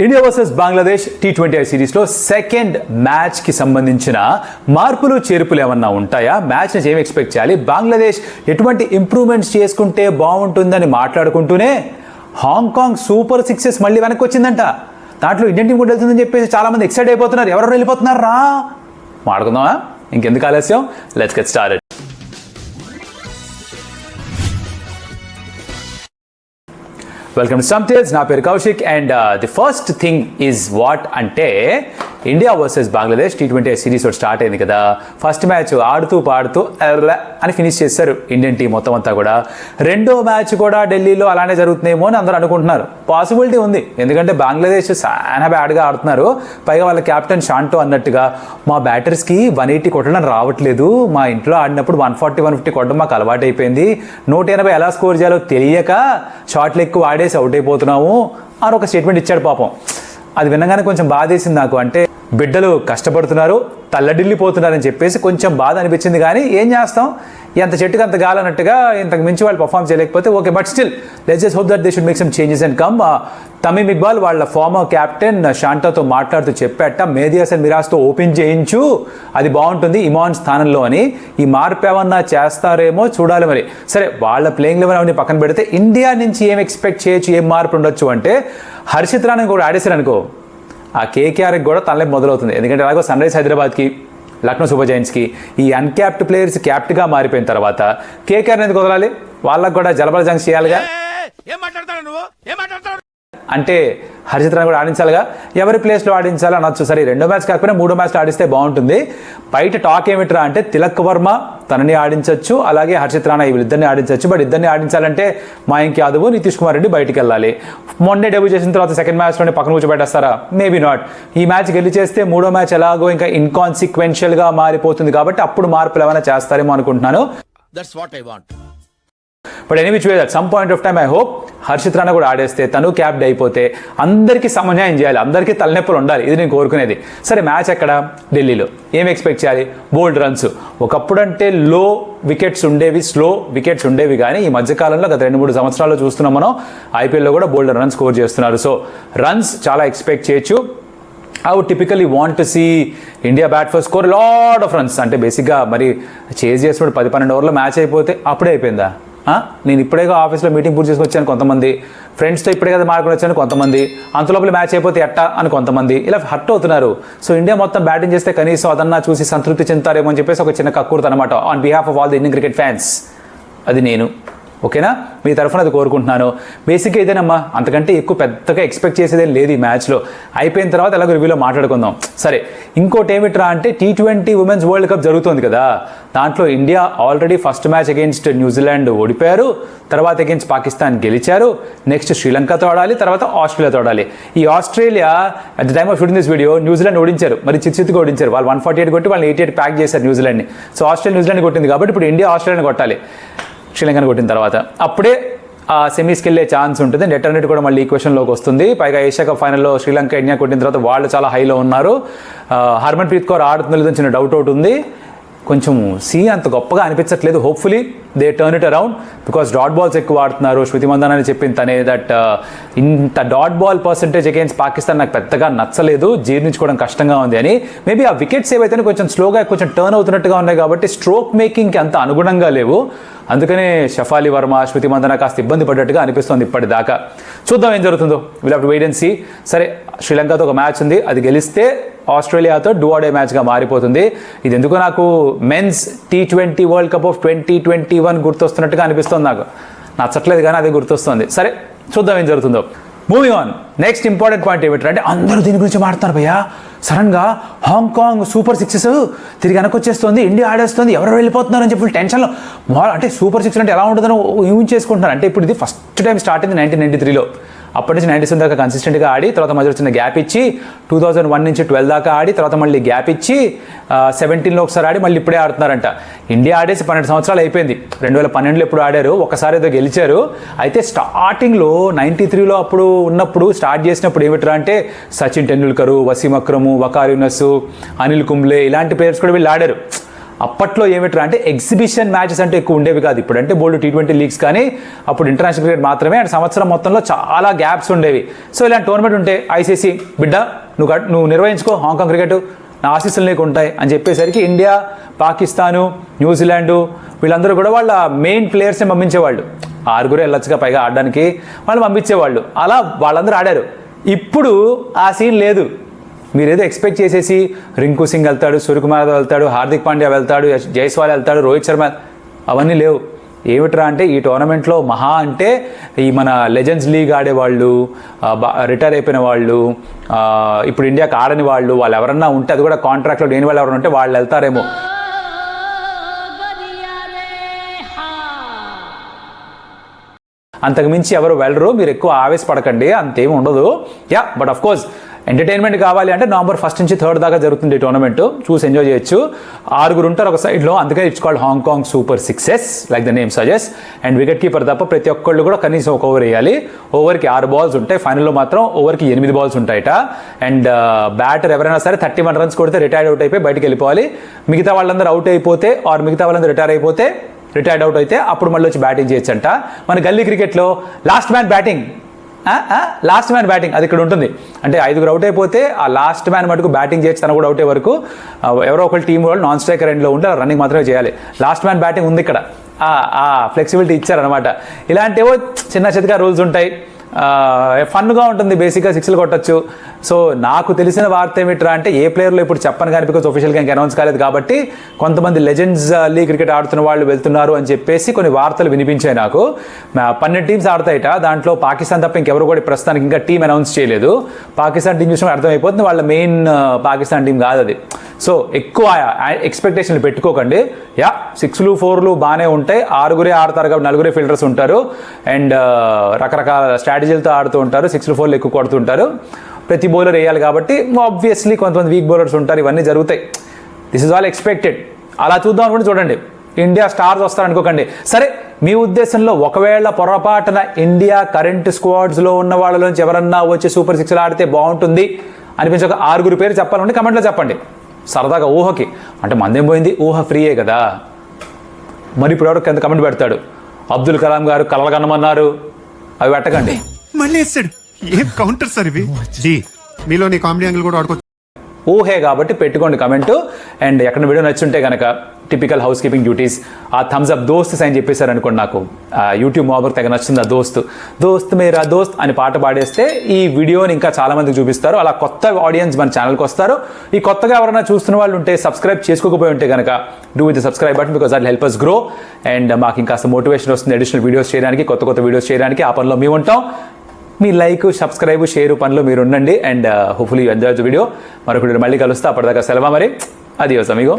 India versus Bangladesh T20 సిరీస్లో second మ్యాచ్కి సంబంధించిన మార్పులు చేర్పులు ఏమన్నా ఉంటాయా? మ్యాచ్ నుంచి ఏం ఎక్స్పెక్ట్ చేయాలి? బంగ్లాదేశ్ ఎటువంటి ఇంప్రూవ్మెంట్స్ చేసుకుంటే బాగుంటుందని మాట్లాడుకుంటూనే హాంకాంగ్ సూపర్ సిక్సెస్ మళ్ళీ వెనక్కి వచ్చిందంట. దాంట్లో ఇండియన్ టీం కూడా వెళ్తుందని చెప్పేసి చాలామంది ఎక్సైట్ అయిపోతున్నారు. ఎవరెవరు వెళ్ళిపోతున్నారు రా మాట్లాడుకుందామా? ఇంకెందుకు ఆలస్యం, let's get started. Welcome to some tales. నా పేరు Kaushik and the first thing is what అంటే India versus Bangladesh T20 series start అయింది కదా. ఫస్ట్ మ్యాచ్ ఆడుతూ పాడుతూ అని ఫినిష్ చేశారు ఇండియన్ టీం మొత్తం అంతా కూడా. రెండో మ్యాచ్ కూడా ఢిల్లీలో అలానే జరుగుతుందేమో అని అందరూ అనుకుంటున్నారు. పాసిబిలిటీ ఉంది, ఎందుకంటే బంగ్లాదేశ్ చాలా బ్యాడ్గా ఆడుతున్నారు. పైగా వాళ్ళ కెప్టెన్ షాంటో అన్నట్టుగా మా బ్యాటర్స్కి 180 కొట్టడం రావట్లేదు, మా ఇంట్లో ఆడినప్పుడు 140, 150 కొట్టడం మాకు అలవాటు అయిపోయింది, 180 ఎలా స్కోర్ చేయాలో తెలియక షాట్లు ఎక్కువ ఆడేసి అవుట్ అయిపోతున్నాము అని ఒక స్టేట్మెంట్ ఇచ్చాడు పాపం. అది వినగానే కొంచెం బాధేసింది నాకు. అంటే బిడ్డలు కష్టపడుతున్నారు, తల్లడిల్లిపోతున్నారని చెప్పేసి కొంచెం బాధ అనిపించింది. కానీ ఏం చేస్తాం, ఎంత చెట్టుకు అంత గాలన్నట్టుగా ఇంతకు మించి వాళ్ళు పర్ఫామ్ చేయలేకపోతే okay, but still let's just hope that they should make some changes and come. Tamim Iqbal వాళ్ళ ఫార్మర్ క్యాప్టెన్ షాంటాతో మాట్లాడుతూ చెప్పాట, మెహదీ హసన్ మిరాజ్తో ఓపెన్ చేయించు, అది బాగుంటుంది ఇమాన్ స్థానంలో అని. ఈ మార్పు ఏమన్నా చేస్తారేమో చూడాలి మరి. సరే, వాళ్ళ ప్లేయింగ్ లెవెల్ అవన్నీ పక్కన పెడితే ఇండియా నుంచి ఏం ఎక్స్పెక్ట్ చేయొచ్చు, ఏం మార్పు ఉండొచ్చు అంటే హర్షిత్ రాణా కూడా ఆడేశారు అనుకో, ఆ కేకేఆర్కి కూడా తనలేపు మొదలవుతుంది. ఎందుకంటే అలాగో సన్ రైజ్ హైదరాబాద్కి, లక్నో సూపర్ జైంట్స్కి ఈ అన్క్యాప్డ్ ప్లేయర్స్ క్యాప్ట్గా మారిపోయిన తర్వాత కేకేఆర్ ఎందుకు వదలాలి? వాళ్ళకు కూడా జలబల జంగ్ చేయాలిగా. అంటే హర్షిత్ రాణా కూడా ఆడించాలిగా, ఎవరి ప్లేస్లో ఆడించాలి అనొచ్చు. సరే, రెండో మ్యాచ్ కాకపోయినా మూడో మ్యాచ్లో ఆడిస్తే బాగుంటుంది. బయట టాక్ ఏమిట్రా అంటే తిలక్ వర్మ తనని ఆడించవచ్చు, అలాగే హర్షిత్ రాణా వీళ్ళిద్దరిని ఆడించవచ్చు. బట్ ఇద్దరిని ఆడించాలంటే మయాంక్ యాదవ్, నితీష్ కుమార్ రెడ్డి బయటికి వెళ్ళాలి. మొన్నే డెబ్యూ చేసిన తర్వాత సెకండ్ మ్యాచ్లోనే పక్కన కూర్చోబెట్టేస్తారా? Maybe not. ఈ మ్యాచ్ గెలిచేస్తే మూడో మ్యాచ్ ఎలాగో ఇంకా ఇన్కాన్సిక్వెన్షియల్గా మారిపోతుంది కాబట్టి అప్పుడు మార్పులు ఏమైనా చేస్తారేమో అనుకుంటున్నాను. That's what I want. But any which way at some point of time I hope Harshit Rana కూడా ఆడేస్తే, తను క్యాప్డ్ అయిపోతే అందరికీ సమన్యాయం చేయాలి, అందరికీ తలనొప్పులు ఉండాలి. ఇది నేను కోరుకునేది. సరే, మ్యాచ్ ఎక్కడ? ఢిల్లీలో. ఏం ఎక్స్పెక్ట్ చేయాలి? బోల్డ్ రన్స్. ఒకప్పుడంటే లో వికెట్స్ ఉండేవి, స్లో వికెట్స్ ఉండేవి, కానీ ఈ మధ్యకాలంలో గత 2-3 సంవత్సరాల్లో చూస్తున్నాం మనం, ఐపీఎల్లో కూడా బోల్డ్ రన్స్ స్కోర్ చేస్తున్నారు. సో రన్స్ చాలా ఎక్స్పెక్ట్ చేయొచ్చు. I would typically want to see India bat for score lot of runs. అంటే బేసిక్గా మరి చేజ్ చేసినప్పుడు 10-12 ఓవర్లో మ్యాచ్ అయిపోతే అప్పుడే అయిపోయిందా? నేను ఇప్పుడేగా ఆఫీస్లో మీటింగ్ పూర్తి చేసుకొచ్చాను కొంతమంది, ఫ్రెండ్స్తో ఇప్పుడే కదా మాట్లాడుకుని వచ్చాను కొంతమంది, అంతలోపల మ్యాచ్ అయిపోతే ఎట్టా అని కొంతమంది ఇలా హర్ట్ అవుతున్నారు. సో ఇండియా మొత్తం బ్యాటింగ్ చేస్తే కనీసం అదన్నా చూసి సంతృప్తి చెందుతారేమో అని చెప్పేసి ఒక చిన్న కక్కుర్తి అనమాట on behalf of all the Indian cricket fans. అది నేను ఓకేనా, మీ తరఫున అది కోరుకుంటున్నాను. బేసిక్గా ఇదేనమ్మా, అంతకంటే ఎక్కువ పెద్దగా ఎక్స్పెక్ట్ చేసేదేం లేదు ఈ మ్యాచ్లో. అయిపోయిన తర్వాత ఎలాగో రివ్యూలో మాట్లాడుకుందాం. సరే, ఇంకోటి ఏమిట్రా అంటే T20 ఉమెన్స్ వరల్డ్ కప్ జరుగుతుంది కదా, దాంట్లో India already first match against New Zealand ఓడిపోయారు, తర్వాత అగేన్స్ట్ పాకిస్తాన్ గెలిచారు, నెక్స్ట్ శ్రీలంకతో ఆడాలి, తర్వాత ఆస్ట్రేలియాతో ఆడాలి. ఈ Australia at the time of shooting this video New Zealand ఓడించారు, మరి చిత్తుగా ఓడించారు. వాళ్ళు 148 కొట్టి వాళ్ళు 88 ప్యాక్ చేశారు న్యూజిలాండ్ని. సో ఆస్ట్రేలియా న్యూజిలాండ్ కొట్టింది కాబట్టి ఇప్పుడు ఇండియా ఆస్ట్రేలియాని కొట్టాలి శ్రీలంకను కొట్టిన తర్వాత. అప్పుడే ఆ సెమీస్కి వెళ్ళే ఛాన్స్ ఉంటుంది. నెట్ రన్ రేట్ కూడా మళ్ళీ ఈక్వేషన్లోకి వస్తుంది. పైగా ఏషియా కప్ ఫైనల్లో శ్రీలంక ఇండియా కొట్టిన తర్వాత వాళ్ళు చాలా హైలో ఉన్నారు. హర్మన్ ప్రీత్ కౌర్ ఆడుతుందో చిన్న డౌట్ అవుట్ ఉంది. కొంచెం అంత గొప్పగా అనిపించట్లేదు. Hopefully they turn it around, because dot balls ఎక్కువ ఆడుతున్నారు. శృతి మందన్ అని చెప్పింది తనే, దట్ ఇంత dot ball percentage against Pakistan నాకు పెద్దగా నచ్చలేదు, జీర్ణించుకోవడం కష్టంగా ఉంది అని. మేబీ ఆ వికెట్స్ ఏవైతే కొంచెం స్లోగా కొంచెం టర్న్ అవుతున్నట్టుగా ఉన్నాయి కాబట్టి స్ట్రోక్ మేకింగ్కి అంత అనుగుణంగా లేవు. అందుకనే షఫాలి వర్మ, శృతి మందన కాస్త ఇబ్బంది పడ్డట్టుగా అనిపిస్తుంది ఇప్పటిదాకా. చూద్దాం ఏం జరుగుతుందో, will have to wait and see. సరే, శ్రీలంకతో ఒక మ్యాచ్ ఉంది, అది గెలిస్తే ఆస్ట్రేలియాతో డూ ఆర్ డే మ్యాచ్గా మారిపోతుంది. ఇది ఎందుకో నాకు men's T20 world cup of 2021 గుర్తొస్తున్నట్టుగా అనిపిస్తుంది. నాకు నచ్చట్లేదు కానీ అదే గుర్తొస్తుంది. సరే, చూద్దాం ఏం జరుగుతుందో. Moving on, next important point ఏమిటంటే అందరూ దీని గురించి మాట్లాడుతున్నారు భయ్యా. సడన్గా హాంకాంగ్ సూపర్ సిక్సెస్ తిరిగి వెనకొచ్చేస్తుంది, ఇండియా ఆడేస్తుంది, ఎవరు వెళ్ళిపోతున్నారు అని చెప్పి టెన్షన్లో. అంటే సూపర్ సిక్స్ అంటే ఎలా ఉంటుందని ఊహించేసుకుంటున్నారు. అంటే ఇప్పుడు ఇది ఫస్ట్ టైం స్టార్ట్ అయింది 1993లో. అప్పటి నుంచి 97 దాకా కన్సిస్టెంట్గా ఆడి, తర్వాత మధ్య చిన్న గ్యాప్ ఇచ్చి 2001 నుంచి 12 దాకా ఆడి, తర్వాత మళ్ళీ గ్యాప్ ఇచ్చి 17లో ఒకసారి ఆడి మళ్ళీ ఇప్పుడే ఆడుతున్నారంట. ఇండియా ఆడేసి 12 సంవత్సరాలు అయిపోయింది. 2012లో ఎప్పుడు ఆడారు, ఒకసారి ఏదో గెలిచారు. అయితే స్టార్టింగ్లో 93లో అప్పుడు ఉన్నప్పుడు స్టార్ట్ చేసినప్పుడు ఏమిట్రా అంటే సచిన్ టెండూల్కర్, వసీం అక్రమ్, వకార్ యూనస్, అనిల్ కుంబ్లే ఇలాంటి ప్లేయర్స్ కూడా వీళ్ళు ఆడారు. అప్పట్లో ఏమిట్రా అంటే ఎగ్జిబిషన్ మ్యాచెస్ అంటే ఎక్కువ ఉండేవి కాదు. ఇప్పుడంటే బోల్డ్ T20 లీగ్స్ కానీ అప్పుడు ఇంటర్నేషనల్ క్రికెట్ మాత్రమే. అండ్ సంవత్సరం మొత్తంలో చాలా గ్యాప్స్ ఉండేవి. సో ఇలాంటి టోర్నమెంట్ ఉంటే ఐసీసీ బిడ్డ నువ్వు నిర్వహించుకో, హాంకాంగ్ క్రికెట్ నా ఆశీస్సులు నీకు ఉంటాయి అని చెప్పేసరికి ఇండియా, పాకిస్తాను, న్యూజిలాండు వీళ్ళందరూ కూడా వాళ్ళ మెయిన్ ప్లేయర్స్ని పంపించేవాళ్ళు. 6 వెళ్ళొచ్చుగా పైగా ఆడడానికి వాళ్ళు పంపించేవాళ్ళు. అలా వాళ్ళందరూ ఆడారు. ఇప్పుడు ఆ సీన్ లేదు. మీరేదో ఎక్స్పెక్ట్ చేసేసి రింకు సింగ్ వెళ్తాడు, సూర్యకుమార్ యాదవ్ వెళ్తాడు, హార్దిక్ పాండ్యా వెళ్తాడు, జైస్వాల్ వెళ్తాడు, రోహిత్ శర్మ, అవన్నీ లేవు. ఏమిట్రా అంటే ఈ టోర్నమెంట్లో మహా అంటే ఈ మన లెజెండ్స్ లీగ్ ఆడేవాళ్ళు, రిటైర్ అయిపోయిన వాళ్ళు, ఇప్పుడు ఇండియాకి ఆడని వాళ్ళు ఎవరన్నా ఉంటే, అది కూడా కాంట్రాక్ట్లో లేని వాళ్ళు ఎవరైనా ఉంటే వాళ్ళు వెళ్తారేమో. అంతకుమించి ఎవరు వెళ్ళరు. మీరు ఎక్కువ ఆవేశపడకండి, అంతేమి ఉండదు. బట్ ఆఫ్ కోర్స్ ఎంటర్టైన్మెంట్ కావాలి అంటే నవంబర్ 1 నుంచి 3 దాకా జరుగుతుంది టోర్నమెంట్. చూసి ఎంజాయ్ చేయొచ్చు. 6 ఉంటారు ఒక సైడ్లో, అందుకే it's called Hong Kong super 6s like the name suggest. And wicket keeper తప్ప ప్రతి ఒక్కళ్ళు కూడా కనీసం ఒక ఓవర్ వేయాలి. ఓవర్కి 6 బాల్స్ ఉంటాయి. ఫైనల్లో మాత్రం ఓవర్కి 8 బాల్స్ ఉంటాయట. అండ్ బ్యాటర్ ఎవరైనా సరే 31 రన్స్ కొడితే రిటైర్డ్ అవుట్ అయిపోయి బయటకు వెళ్ళిపోవాలి. మిగతా వాళ్ళందరూ అవుట్ అయిపోతే మిగతా వాళ్ళందరూ రిటైర్డ్ అవుట్ అయితే అప్పుడు మళ్ళీ వచ్చి బ్యాటింగ్ చేయొచ్చంట. మన గల్లీ క్రికెట్లో లాస్ట్ మ్యాన్ బ్యాటింగ్ అది ఇక్కడ ఉంటుంది. అంటే 5 అవుట్ అయిపోతే ఆ లాస్ట్ మ్యాన్ మటుకు బ్యాటింగ్ చేయొచ్చు, తన కూడా అవుట్ అయ్యే వరకు. ఎవరో ఒకళ్ళు టీం వాళ్ళు నాన్ స్ట్రైకర్ ఎండ్లో ఉంటే రన్నింగ్ మాత్రమే చేయాలి. లాస్ట్ మ్యాన్ బ్యాటింగ్ ఉంది ఇక్కడ. ఫ్లెక్సిబిలిటీ ఇచ్చారనమాట. ఇలాంటివో చిన్న చితకా రూల్స్ ఉంటాయి. ఫన్గా ఉంటుంది. బేసిక్గా 6లు కొట్టచ్చు. సో నాకు తెలిసిన వార్త ఏమిట్రా అంటే ఏ ప్లేయర్లో ఇప్పుడు చెప్పను కానీ, బికాజ్ ఒఫీషియల్గా ఇంకా అనౌన్స్ కాలేదు కాబట్టి, కొంతమంది లెజెండ్స్ లీగ్ క్రికెట్ ఆడుతున్న వాళ్ళు వెళ్తున్నారు అని చెప్పేసి కొన్ని వార్తలు వినిపించాయి నాకు. 12 టీమ్స్ ఆడతాయిట. దాంట్లో పాకిస్తాన్ తప్ప ఇంకెవరు కూడా ప్రస్తుతానికి ఇంకా టీం అనౌన్స్ చేయలేదు. పాకిస్తాన్ టీం చూసిన అర్థమైపోతుంది వాళ్ళ మెయిన్ పాకిస్తాన్ టీం కాదు అది. సో ఎక్కువ ఎక్స్పెక్టేషన్లు పెట్టుకోకండి. 6లు 4లు బాగానే ఉంటాయి. 6 ఆడతారు కాబట్టి 4 ఫీల్డర్స్ ఉంటారు. అండ్ రకరకాల స్ట్రాటజీలతో ఆడుతూ ఉంటారు. 6లు 4లు ఎక్కువ కొడుతుంటారు. ప్రతి బౌలర్ వేయాలి కాబట్టి ఆబ్వియస్లీ కొంతమంది వీక్ బౌలర్స్ ఉంటారు. ఇవన్నీ జరుగుతాయి. This is all expected. అలా చూద్దాం అనుకుంటే చూడండి, ఇండియా స్టార్స్ వస్తారనుకోకండి. సరే, మీ ఉద్దేశంలో ఒకవేళ పొరపాటున ఇండియా కరెంట్ స్క్వాడ్స్లో ఉన్న వాళ్ళలోంచి ఎవరన్నా వచ్చి సూపర్ 6లు ఆడితే బాగుంటుంది అనిపించి ఒక 6 పేరు చెప్పాలంటే కమెంట్లో చెప్పండి. సరదాగా ఊహకి. అంటే మందేం పోయింది, ఊహ ఫ్రీయే కదా. మరి ఇప్పుడు ఎవరికి ఎంత కమెంట్ పెడతాడు, అబ్దుల్ కలాం గారు కలలు కనమన్నారు, అవి పెట్టకండి. మళ్ళీ వేస్తాడు. ఏం కౌంటర్ సార్ ఇవి. మీలో నీ కామెడీ యాంగిల్ కూడా ఆడుకోవచ్చు. ఊహే కాబట్టి పెట్టుకోండి కమెంటు. అండ్ ఎక్కడ వీడియో నచ్చుంటే కనుక టిపికల్ హౌస్ కీపింగ్ డ్యూటీస్, ఆ థమ్స్ అప్ దోస్త్ సైన్ చెప్పేశారు అనుకోండి. నాకు యూట్యూబ్ మాబర్కి తెగ నచ్చింది ఆ దోస్త్ మేరా దోస్త్ అని పాట పాడేస్తే ఈ వీడియోని ఇంకా చాలా మందికి చూపిస్తారు. అలా కొత్త ఆడియన్స్ మన ఛానల్కి వస్తారు. ఈ కొత్తగా ఎవరైనా చూస్తున్న వాళ్ళు ఉంటే, సబ్స్క్రైబ్ చేసుకోకపోయి ఉంటే కనుక do with subscribe button, because అది హెల్ప్ అస్ గ్రో. అండ్ మాకు ఇంకా మోటివేషన్ వస్తుంది అడిషనల్ వీడియోస్ చేయడానికి, కొత్త వీడియోస్ చేయడానికి. ఆ పనిలో మేము ఉంటాం. మీ లైక్, సబ్స్క్రైబ్, షేర్ పనిలో మీరు ఉండండి. And hopefully you enjoy the video. మరొక వీడియో మళ్ళీ కలుస్తా. అప్పటిదాకా సెలవు మరి. అదియోస్ అమిగో.